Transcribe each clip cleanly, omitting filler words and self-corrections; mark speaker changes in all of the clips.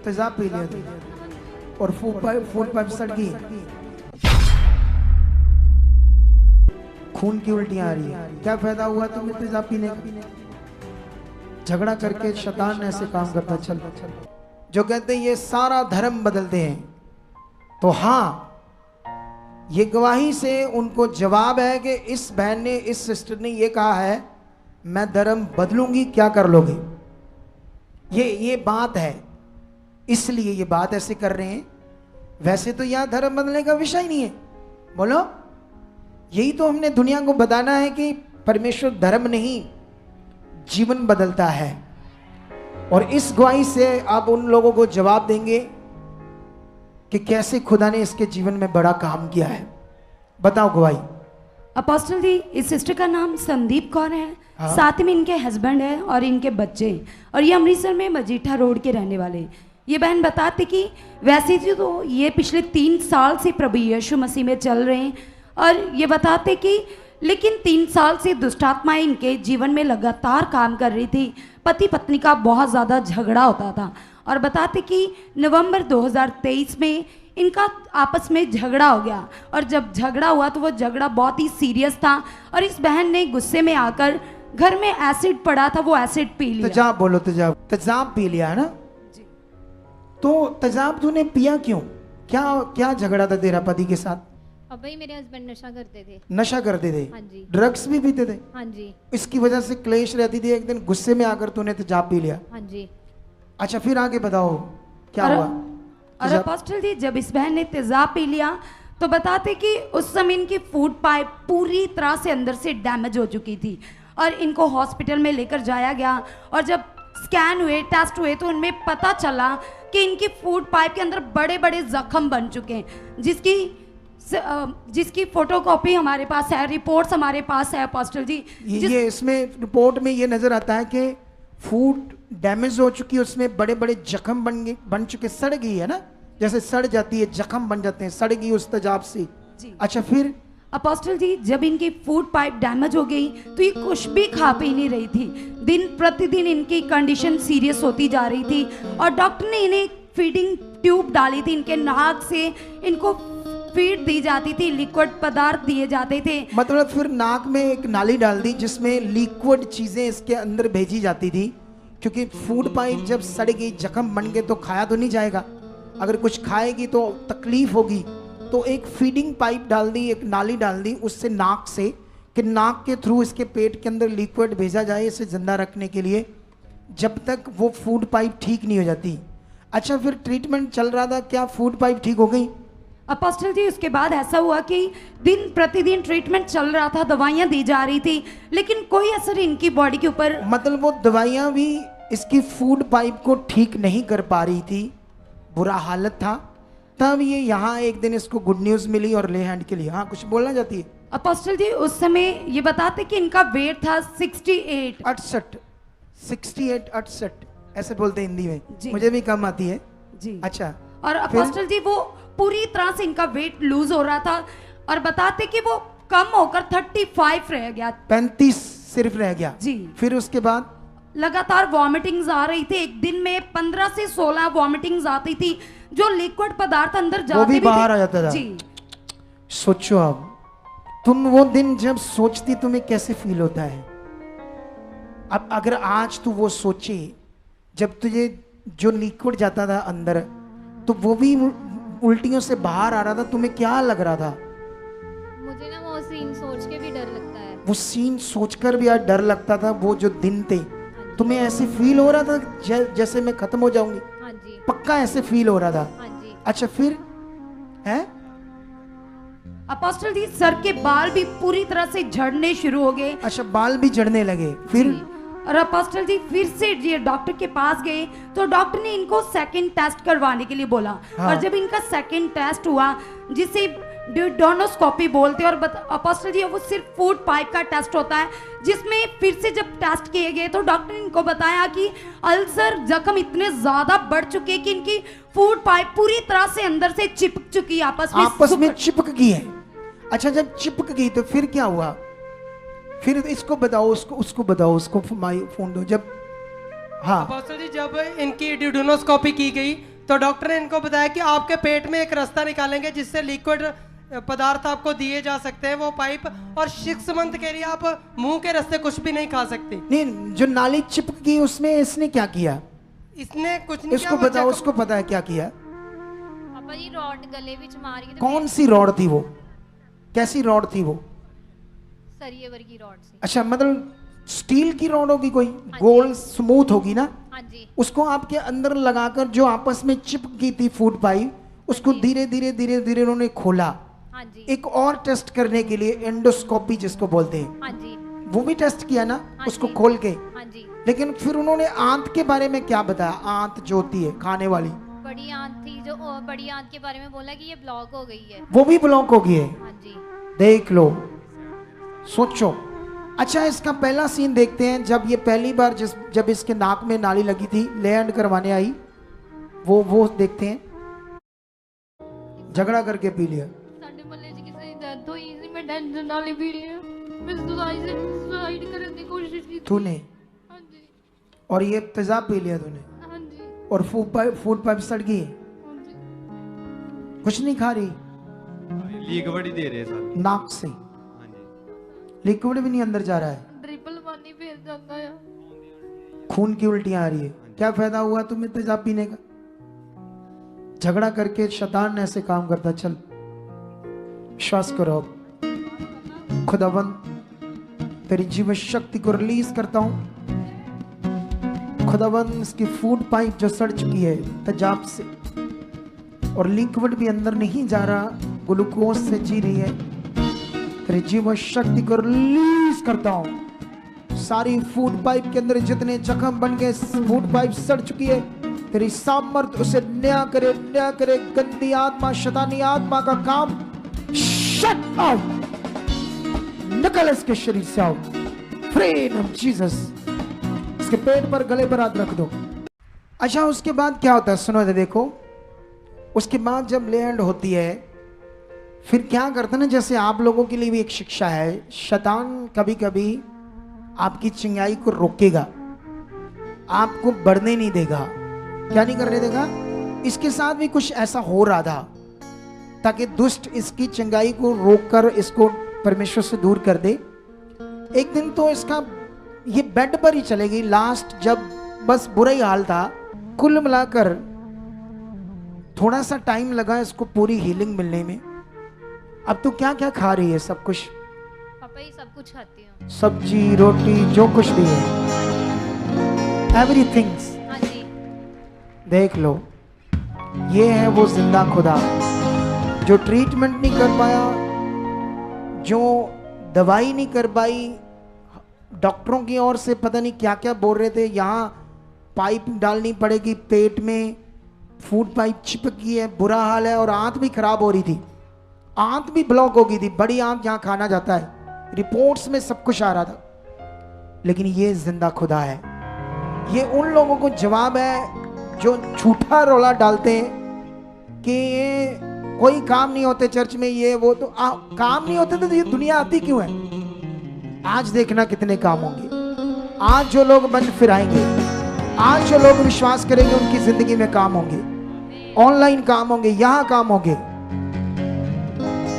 Speaker 1: तेजाब पी लिया था और फूड पाइप सड़ गई, खून की उल्टियां आ रही है, क्या फायदा हुआ तुम्हें तेजाब पीने का? झगड़ा करके शैतान ऐसे काम करता। चल जो कहते हैं ये सारा धर्म बदलते हैं, तो हाँ ये गवाही से उनको जवाब है कि इस बहन ने, इस सिस्टर ने ये कहा है मैं धर्म बदलूंगी, क्या कर लोगे? ये बात है, इसलिए ये बात ऐसे कर रहे हैं। वैसे तो यहां धर्म बदलने का विषय ही नहीं है। बोलो, यही तो हमने दुनिया को बताना है कि परमेश्वर धर्म नहीं जीवन बदलता है। और इस गवाही से आप उन लोगों को जवाब देंगे कि कैसे खुदा ने इसके जीवन में बड़ा काम किया है। बताओ गवाही।
Speaker 2: अपोस्टल जी, इस सिस्टर का नाम संदीप कौर है।
Speaker 1: हाँ?
Speaker 2: साथ में इनके हस्बैंड है और इनके बच्चे, और ये अमृतसर में मजीठा रोड के रहने वाले। ये बहन बताती कि वैसे तो ये पिछले 3 साल से प्रभु यीशु मसीह में चल रहे हैं, और ये बताते कि लेकिन 3 साल से दुष्ट आत्माएं इनके जीवन में लगातार काम कर रही थी। पति पत्नी का बहुत ज़्यादा झगड़ा होता था, और बताते कि नवंबर 2023 में इनका आपस में झगड़ा हो गया, और जब झगड़ा हुआ तो वो झगड़ा बहुत ही सीरियस था, और इस बहन ने गुस्से में आकर घर में एसिड पड़ा था, वो एसिड पी लिया।
Speaker 1: तेजाब बोलो, तेजाब। तेजाब पी लिया है ना जी। तो तेजाब तूने पिया क्यों? क्या क्या झगड़ा था तेरा पति के साथ?
Speaker 3: अब भाई मेरे हस्बैंड नशा करते थे।
Speaker 1: नशा करते थे?
Speaker 3: हाँ जी।
Speaker 1: ड्रग्स भी पीते थे?
Speaker 3: हाँ जी।
Speaker 1: इसकी वजह से क्लेश रहती थी, एक दिन गुस्से में आकर तूने तेजाब पी लिया?
Speaker 3: हाँ जी।
Speaker 1: अच्छा, फिर आगे बताओ क्या हुआ?
Speaker 2: और अपोस्टल जी, जब इस बहन ने तेजाब पी लिया तो बताते कि उस समय इनकी फूड पाइप पूरी तरह से अंदर से डैमेज हो चुकी थी, और इनको हॉस्पिटल में लेकर जाया गया, और जब स्कैन हुए, टेस्ट हुए, तो उनमें पता चला कि इनकी फूड पाइप के अंदर बड़े बड़े जख्म बन चुके हैं, जिसकी फोटोकॉपी हमारे पास है, रिपोर्ट्स हमारे पास है अपोस्टल जी।
Speaker 1: ये इसमें रिपोर्ट में ये नजर आता है कि फूड डैमेज हो चुकी है, उसमें बड़े बड़े जख्म बन चुके, सड़ गई है ना, जैसे सड़ जाती है, जख्म बन जाते हैं, सड़ गई उस तेजाब से। अच्छा, फिर
Speaker 2: अपोस्टल जी, जब इनकी फूड पाइप डैमेज हो गई तो ये कुछ भी खा पी नहीं रही थी। दिन प्रतिदिन इनकी कंडीशन सीरियस होती जा रही थी, और डॉक्टर ने इन्हें फीडिंग ट्यूब डाली थी, इनके नाक से इनको फीड दी जाती थी, लिक्विड पदार्थ दिए जाते थे।
Speaker 1: मतलब फिर नाक में एक नाली डाल दी जिसमें लिक्विड चीजें इसके अंदर भेजी जाती थी, क्योंकि फूड पाइप जब सड़ गई, जख्म बन गए तो खाया तो नहीं जाएगा, अगर कुछ खाएगी तो तकलीफ होगी, तो एक फीडिंग पाइप डाल दी, एक नाली डाल दी उससे, नाक से, कि नाक के थ्रू इसके पेट के अंदर लिक्विड भेजा जाए इसे जिंदा रखने के लिए, जब तक वो फूड पाइप ठीक नहीं हो जाती। अच्छा, फिर ट्रीटमेंट चल रहा था, क्या फूड पाइप ठीक हो गई?
Speaker 2: अपोस्टल जी, उसके बाद ऐसा हुआ कि दिन प्रतिदिन ट्रीटमेंट चल रहा था, दवाइयाँ दी जा रही थी, लेकिन कोई असर इनकी बॉडी के ऊपर।
Speaker 1: मतलब वो दवाइयाँ भी इसकी फूड पाइप को ठीक नहीं कर पा रही थी, बुरा हालत था। तब ये यहाँ एक दिन इसको गुड न्यूज़ मिली और ले हैंड के लिए। हाँ, कुछ बोलना चाहती है?
Speaker 2: अपोस्टल जी, उस समय ये बताते कि इनका वेट था 68
Speaker 1: ऐसे बोलते हैं हिंदी में,
Speaker 2: जी।
Speaker 1: मुझे भी कम आती है
Speaker 2: जी।
Speaker 1: अच्छा,
Speaker 2: और अपोस्टल जी, वो पूरी तरह से इनका वेट लूज हो रहा था, और बताते कि वो कम होकर 35 रह गया,
Speaker 1: 35 सिर्फ रह गया
Speaker 2: जी।
Speaker 1: फिर उसके बाद
Speaker 2: लगातार वॉमिटिंग्स आ रही थी, एक दिन में 15 से 16 वॉमिटिंग्स आती थी, जो लिक्विड पदार्थ अंदर जाते
Speaker 1: वो भी बाहर आ जाता था
Speaker 2: जी।
Speaker 1: सोचो, अब तुम वो दिन जब सोचती तुम्हें कैसे फील होता है? अब अगर आज तू वो सोचे, जब तुझे जो लिक्विड जाता था अंदर, तो वो भी उल्टियों से बाहर आ रहा था, तुम्हें क्या लग रहा था?
Speaker 3: मुझे ना वो सीन सोच के भी डर लगता है।
Speaker 1: वो सीन सोचकर भी यार डर लगता था। वो जो दिन थे, तुम्हें ऐसे फील हो रहा था जैसे मैं खत्म हो जाऊंगी?
Speaker 3: हाँ जी।
Speaker 1: पक्का ऐसे फील हो रहा था?
Speaker 3: हाँ जी।
Speaker 1: अच्छा, फिर है?
Speaker 2: अपोस्टल जी, सर के बाल भी पूरी तरह से झड़ने शुरू हो गए।
Speaker 1: अच्छा, बाल भी झड़ने लगे फिर?
Speaker 2: और अपोस्टल जी, फिर से ये डॉक्टर के पास गए, तो डॉक्टर ने इनको सेकंड टेस्ट करवाने के लिए बोला।
Speaker 1: हाँ।
Speaker 2: और जब इनका सेकंड टेस्ट हुआ, जिसे ड्यूडेनोस्कोपी बोलते हैं, और अपोस्टल जी, वो सिर्फ फूड पाइप का टेस्ट होता है, जिसमें फिर से जब टेस्ट किए गए तो डॉक्टर ने इनको बताया कि अल्सर जख्म इतने ज्यादा बढ़ चुके कि इनकी फूड पाइप पूरी तरह से अंदर से चिपक चुकी है, आपस में
Speaker 1: चिपक गई है। अच्छा, जब चिपक गई तो फिर क्या हुआ? फिर इसको बताओ, उसको बताओ, उसको फोन दो। जब हाँ
Speaker 4: अपोस्टल जी, जब इनकी ड्यूडेनोस्कोपी की गई तो डॉक्टर ने इनको बताया कि आपके पेट में एक रास्ता निकालेंगे जिससे लिक्विड पदार्थ आपको दिए जा सकते हैं, वो पाइप, और 6 मंथ के लिए आप मुंह के रास्ते कुछ भी नहीं खा सकते।
Speaker 1: नहीं, जो नाली चिपकी उसमें इसने क्या किया?
Speaker 4: इसने कुछ नहीं
Speaker 1: इसको
Speaker 4: किया,
Speaker 1: पता, उसको पता है क्या किया?
Speaker 3: पापा जी रॉड गले विच मार के
Speaker 1: कौन सी रॉड थी वो? कैसी रॉड थी वो?
Speaker 3: सरिये वर्गी रॉड से।
Speaker 1: अच्छा, मतलब स्टील की रॉड होगी कोई, गोल स्मूथ होगी ना?
Speaker 3: हाँ जी।
Speaker 1: उसको आपके अंदर लगाकर जो आपस में चिपकी थी फूड पाइप, उसको धीरे धीरे धीरे धीरे उन्होंने खोला।
Speaker 3: हाँ जी।
Speaker 1: एक और टेस्ट करने के लिए, एंडोस्कोपी जिसको बोलते हैं,
Speaker 3: हाँ जी।
Speaker 1: वो भी टेस्ट किया ना
Speaker 3: हाँ
Speaker 1: उसको
Speaker 3: जी।
Speaker 1: खोल के।
Speaker 3: हाँ जी।
Speaker 1: लेकिन फिर उन्होंने आंत के बारे में क्या बताया? आंत जो होती है खाने वाली,
Speaker 3: बड़ी आंत थी, जो बड़ी आंत के बारे में बोला कि ये ब्लॉक हो गई है।
Speaker 1: वो भी ब्लॉक हो गई है।
Speaker 3: हाँ जी।
Speaker 1: देख लो, सोचो। अच्छा, इसका पहला सीन देखते हैं, जब ये पहली बार जब इसके नाक में नाली लगी थी, लैंड करवाने आई, वो देखते हैं। झगड़ा करके पी लिया।
Speaker 3: ਸਾਡੇ ਮੱਲੇ 'ਚ ਕਿਸੇ ਦੀ ਡੈਥ ਹੋਈ ਸੀ, ਮੈਂ ਟੈਨਸ਼ਨ ਨਾਲ ਹੀ ਪੀ ਲਿਆ। ਮੈਂ ਸੁਸਾਈਡ ਕਰਨ ਦੀ ਕੋਸ਼ਿਸ਼ ਕੀਤੀ।
Speaker 1: तूने?
Speaker 3: हाँ जी।
Speaker 1: और ये तेजाब पी लिया तूने?
Speaker 3: हाँ जी।
Speaker 1: और फूड पाइप सड़ गई?
Speaker 3: हाँ जी।
Speaker 1: कुछ नहीं खा रही?
Speaker 5: लिक्विड ही दे रहे सर।
Speaker 1: नाक से
Speaker 5: हाँ जी।
Speaker 1: लिक्विड भी नहीं अंदर जा रहा है,
Speaker 3: ट्रिपल पानी फेर जाता है।
Speaker 1: खून की उल्टियां आ रही है। क्या फायदा हुआ तुम्हें तेजाब पीने का? झगड़ा करके शैतान ऐसे काम करता। चल विश्वास करो, खुदावंद तेरी जीवन शक्ति को रिलीज करता हूं। खुदावंद इसकी फूड पाइप जो सड़ चुकी है तेजाब से, और लिक्विड भी अंदर नहीं जा रहा, ग्लूकोज से जी रही है, तेरी जीवन शक्ति को रिलीज करता हूं। सारी फूड पाइप के अंदर जितने जख्म बन गए, फूड पाइप सड़ चुकी है, तेरी सामर्थ उसे नया करे, नया करे। गंदी आत्मा, शैतानी आत्मा का काम शट आउट, निकल इसके शरीर से आउट, फ्री इन जीसस। इसके पेट पर, गले पर हाथ रख दो। अच्छा, उसके बाद क्या होता है सुनो, देखो। उसके बाद जब लैंड होती है, फिर क्या करता ना, जैसे आप लोगों के लिए भी एक शिक्षा है, शैतान कभी कभी आपकी चिंगाई को रोकेगा, आपको बढ़ने नहीं देगा। क्या नहीं करने देगा? इसके साथ भी कुछ ऐसा हो रहा था, ताकि दुष्ट इसकी चिंगाई को रोककर इसको परमेश्वर से दूर कर दे। एक दिन तो इसका ये बेड पर ही चलेगी। लास्ट जब बस बुरा ही हाल था, कुल मिलाकर थोड़ा सा टाइम लगा इसको पूरी हीलिंग मिलने में। अब तो क्या क्या खा रही है? सब कुछ
Speaker 3: पापा ये सब कुछ खाती हूँ।
Speaker 1: सब्जी रोटी जो कुछ भी है, एवरीथिंग।
Speaker 3: हाँ जी।
Speaker 1: देख लो, ये है वो जिंदा खुदा जो ट्रीटमेंट नहीं कर पाया, जो दवाई नहीं कर पाई, डॉक्टरों की ओर से पता नहीं क्या क्या बोल रहे थे, यहाँ पाइप डालनी पड़ेगी पेट में, फूड पाइप चिपकी है, बुरा हाल है, और आंत भी खराब हो रही थी, आंत भी ब्लॉक हो गई थी, बड़ी आंत जहाँ खाना जाता है, रिपोर्ट्स में सब कुछ आ रहा था। लेकिन ये जिंदा खुदा है। ये उन लोगों को जवाब है जो झूठा रोला डालते हैं कि ये कोई काम नहीं होते चर्च में, ये वो, तो काम नहीं होते तो ये दुनिया आती क्यों है? आज देखना कितने काम होंगे। आज जो लोग मन फिराएंगे, आज जो लोग विश्वास करेंगे, उनकी जिंदगी में काम होंगे, ऑनलाइन काम होंगे, यहां काम होंगे।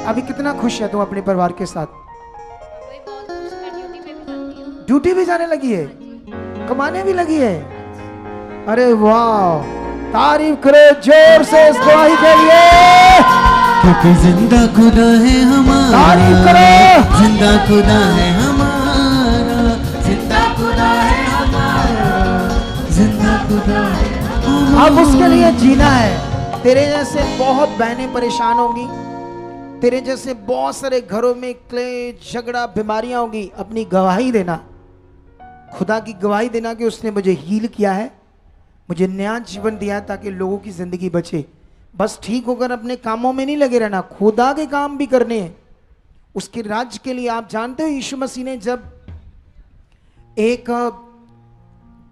Speaker 1: अभी कितना खुश है तुम अपने परिवार के साथ?
Speaker 3: वही बहुत खुश, मैं ड्यूटी पे भी जाती हूँ।
Speaker 1: ड्यूटी भी जाने लगी है, कमाने भी लगी है। अरे वाह, तारीफ करो जोर से इस गवाही के लिए,
Speaker 6: क्योंकि जिंदा खुदा है हमारा।
Speaker 1: तारीफ करो।
Speaker 6: जिंदा खुदा है हमारा, जिंदा खुदा है हमारा, जिंदा खुदा है हमारा।
Speaker 1: अब उसके लिए जीना है। तेरे जैसे बहुत बहनें परेशान होंगी, तेरे जैसे बहुत सारे घरों में क्लेश, झगड़ा, बीमारियां होंगी। अपनी गवाही देना, खुदा की गवाही देना कि उसने मुझे हील किया है, मुझे नया जीवन दिया है, ताकि लोगों की जिंदगी बचे। बस ठीक होकर अपने कामों में नहीं लगे रहना, खुदा के काम भी करने हैं, उसके राज्य के लिए। आप जानते हो यीशु मसीह ने, जब एक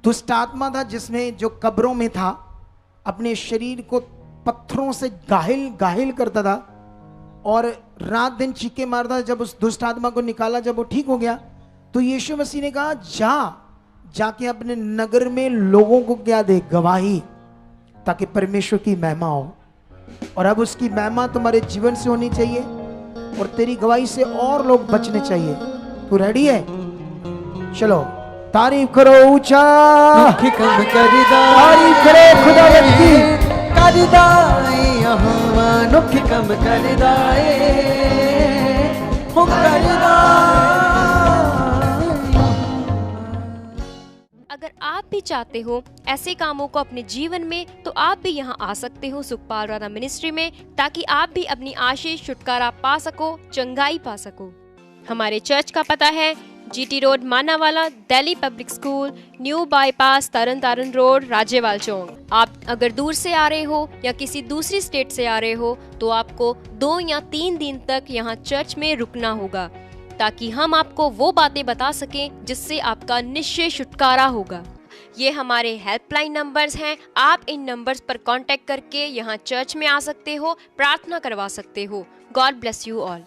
Speaker 1: दुष्ट आत्मा था जिसमें, जो कब्रों में था, अपने शरीर को पत्थरों से गाहिल गाहिल करता था और रात दिन चीखे मारता था, जब उस दुष्ट आत्मा को निकाला, जब वो ठीक हो गया, तो यीशु मसीह ने कहा जाके अपने नगर में लोगों को क्या दे? गवाही। ताकि परमेश्वर की महिमा हो। और अब उसकी महिमा तुम्हारे जीवन से होनी चाहिए और तेरी गवाही से और लोग बचने चाहिए। तू रेडी है? चलो तारीफ करो ऊंचा,
Speaker 6: कम करदा
Speaker 1: तारीफ करो खुदावंद की।
Speaker 6: करदा यहोवा नुख कम करदा हो करदा।
Speaker 7: अगर आप भी चाहते हो ऐसे कामों को अपने जीवन में, तो आप भी यहाँ आ सकते हो सुखपाल राणा मिनिस्ट्री में, ताकि आप भी अपनी आशीष छुटकारा पा सको, चंगाई पा सको। हमारे चर्च का पता है GT road Manawala, Delhi public school, new bypass, Tarn Taran road, Rajewal Chowk. आप अगर दूर से आ रहे हो या किसी दूसरी स्टेट से आ रहे हो तो आपको 2 या 3 दिन तक यहाँ चर्च में रुकना होगा, ताकि हम आपको वो बातें बता सकें जिससे आपका निश्चय छुटकारा होगा। ये हमारे हेल्पलाइन नंबर्स हैं। आप इन नंबर्स पर कांटेक्ट करके यहाँ चर्च में आ सकते हो, प्रार्थना करवा सकते हो। God bless you all.